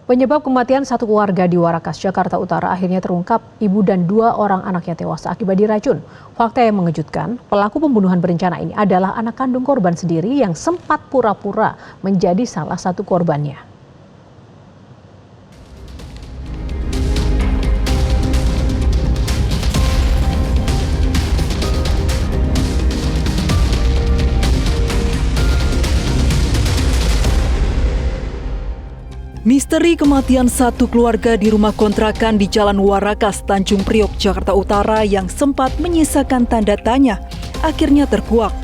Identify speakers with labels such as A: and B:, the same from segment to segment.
A: Penyebab kematian satu keluarga di Warakas, Jakarta Utara akhirnya terungkap. Ibu dan 2 orang anaknya tewas akibat diracun. Fakta yang mengejutkan, pelaku pembunuhan berencana ini adalah anak kandung korban sendiri yang sempat pura-pura menjadi salah satu korbannya.
B: Misteri kematian satu keluarga di rumah kontrakan di Jalan Warakas, Tanjung Priok, Jakarta Utara yang sempat menyisakan tanda tanya akhirnya terkuak.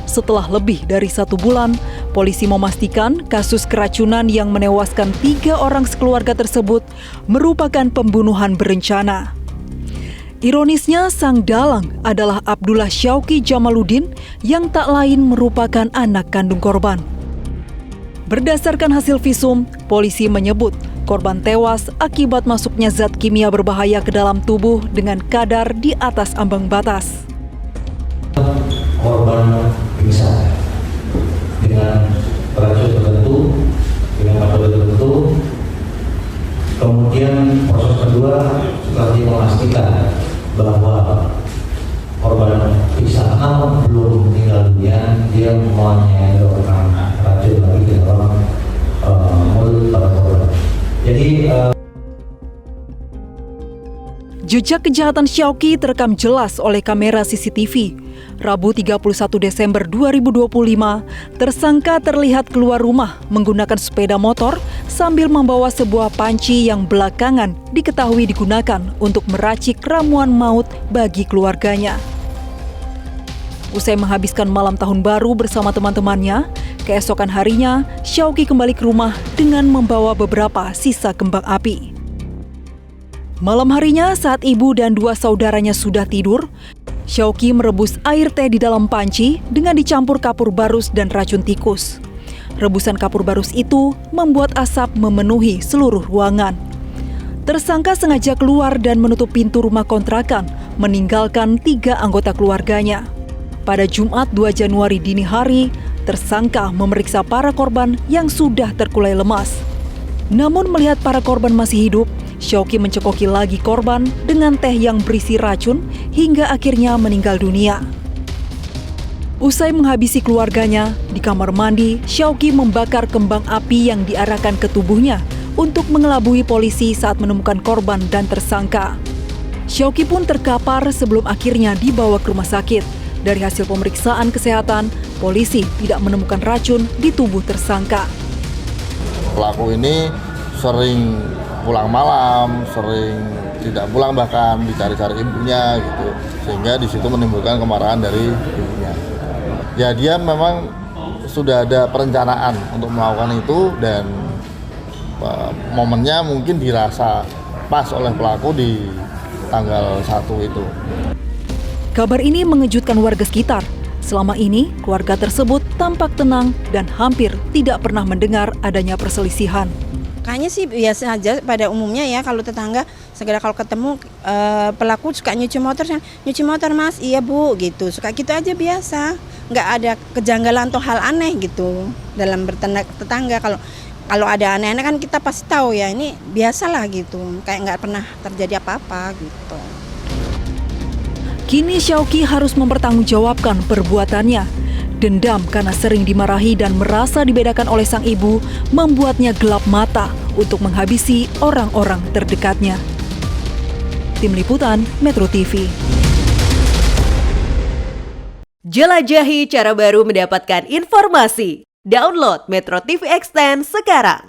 B: Setelah lebih dari 1 bulan, polisi memastikan kasus keracunan yang menewaskan 3 orang sekeluarga tersebut merupakan pembunuhan berencana. Ironisnya, sang dalang adalah Abdullah Syauqi Jamaluddin yang tak lain merupakan anak kandung korban. Berdasarkan hasil visum, polisi menyebut korban tewas akibat masuknya zat kimia berbahaya ke dalam tubuh dengan kadar di atas ambang batas.
C: Korban pingsan dengan racun tertentu, dengan metode tertentu. Kemudian proses kedua setelah memastikan bahwa korban pingsan namun belum meninggal dunia, dia menyedorkan racun lagi ke dalam mulut para korban. Jadi
B: jejak kejahatan Syauqi terekam jelas oleh kamera CCTV. Rabu 31 Desember 2025, tersangka terlihat keluar rumah menggunakan sepeda motor sambil membawa sebuah panci yang belakangan diketahui digunakan untuk meracik ramuan maut bagi keluarganya. Usai menghabiskan malam tahun baru bersama teman-temannya, keesokan harinya Syauqi kembali ke rumah dengan membawa beberapa sisa kembang api. Malam harinya saat ibu dan 2 saudaranya sudah tidur, Syauqi merebus air teh di dalam panci dengan dicampur kapur barus dan racun tikus. Rebusan kapur barus itu membuat asap memenuhi seluruh ruangan. Tersangka sengaja keluar dan menutup pintu rumah kontrakan, meninggalkan 3 anggota keluarganya. Pada Jumat 2 Januari dini hari, tersangka memeriksa para korban yang sudah terkulai lemas. Namun melihat para korban masih hidup, Syauqi mencekoki lagi korban dengan teh yang berisi racun hingga akhirnya meninggal dunia. Usai menghabisi keluarganya, di kamar mandi, Syauqi membakar kembang api yang diarahkan ke tubuhnya untuk mengelabui polisi saat menemukan korban dan tersangka. Syauqi pun terkapar sebelum akhirnya dibawa ke rumah sakit. Dari hasil pemeriksaan kesehatan, polisi tidak menemukan racun di tubuh tersangka.
D: Pelaku ini sering pulang malam, sering tidak pulang, bahkan dicari-cari ibunya gitu, sehingga di situ menimbulkan kemarahan dari ibunya. Ya, dia memang sudah ada perencanaan untuk melakukan itu dan momennya mungkin dirasa pas oleh pelaku di tanggal 1 itu.
B: Kabar ini mengejutkan warga sekitar. Selama ini, keluarga tersebut tampak tenang dan hampir tidak pernah mendengar adanya perselisihan.
E: Kayaknya sih biasa aja pada umumnya ya, kalau tetangga segera kalau ketemu pelaku suka nyuci motor mas, iya bu gitu, suka gitu aja biasa, nggak ada kejanggalan atau hal aneh gitu dalam tetangga. Kalau ada aneh-aneh kan kita pasti tahu ya, ini biasalah gitu, kayak nggak pernah terjadi apa-apa gitu.
B: Kini Syauqi harus mempertanggungjawabkan perbuatannya. Dendam karena sering dimarahi dan merasa dibedakan oleh sang ibu membuatnya gelap mata untuk menghabisi orang-orang terdekatnya. Tim Liputan Metro TV.
F: Jelajahi cara baru mendapatkan informasi. Download Metro TV Extend sekarang.